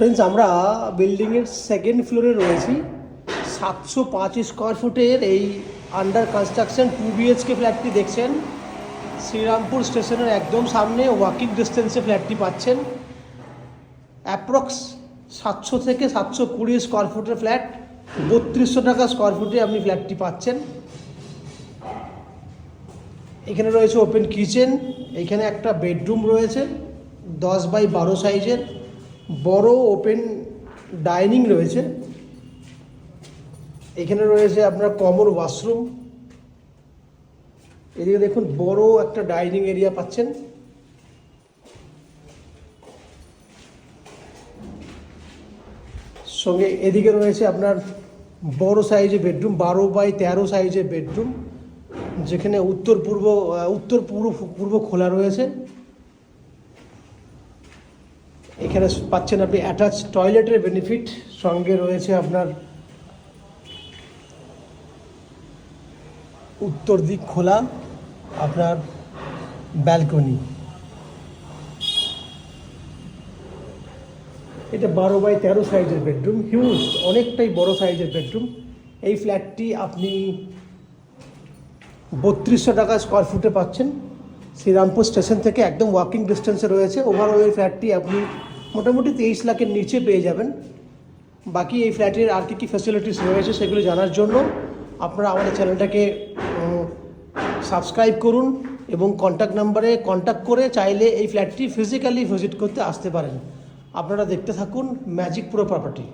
Friends, আমরা বিল্ডিংয়ের second ফ্লোরে রয়েছি। 705 স্কোয়ার ফুটের এই আন্ডার কনস্ট্রাকশন 2 BHK ফ্ল্যাটটি দেখছেন। শ্রীরামপুর স্টেশনের একদম সামনে ওয়াকিং ডিস্টেন্সে ফ্ল্যাটটি পাচ্ছেন। অ্যাপ্রক্স 700 থেকে 720 স্কোয়ার ফুটের ফ্ল্যাট, 3200 টাকা স্কোয়ার ফুটে আপনি ফ্ল্যাটটি পাচ্ছেন। এখানে রয়েছে ওপেন কিচেন, এখানে একটা বেডরুম রয়েছে 10x12 সাইজের, বড় ওপেন ডাইনিং রয়েছে। এখানে রয়েছে আপনার কমন ওয়াশরুম। এদিকে দেখুন বড় একটা ডাইনিং এরিয়া পাচ্ছেন। সঙ্গে এদিকে রয়েছে আপনার বড় সাইজের বেডরুম, 12x13 সাইজের বেডরুম, যেখানে উত্তর পূর্ব খোলা রয়েছে। এখানে পাচ্ছেন আপনি অ্যাটাচ টয়লেটের বেনিফিট, সঙ্গে রয়েছে আপনার উত্তর দিক খোলা আপনার ব্যালকনি। এটা 12x13 সাইজের বেডরুম, হিউজ, অনেকটাই বড় সাইজের বেডরুম। এই ফ্ল্যাটটি আপনি 3200 টাকা স্কোয়ার ফুটে পাচ্ছেন। শ্রীরামপুর স্টেশন থেকে একদম ওয়াকিং ডিস্টেন্সে রয়েছে। ওভারঅল এই ফ্ল্যাটটি আপনি মোটামুটি 23 লাখের নিচে পেয়ে যাবেন। বাকি এই ফ্ল্যাটের আর কী ফ্যাসিলিটিস রয়েছে সেগুলো জানার জন্য আপনারা আমাদের চ্যানেলটাকে সাবস্ক্রাইব করুন এবং কন্ট্যাক্ট নাম্বারে কন্ট্যাক্ট করে চাইলে এই ফ্ল্যাটটি ফিজিক্যালি ভিজিট করতে আসতে পারেন। আপনারা দেখতে থাকুন ম্যাজিক প্রো প্রপার্টি।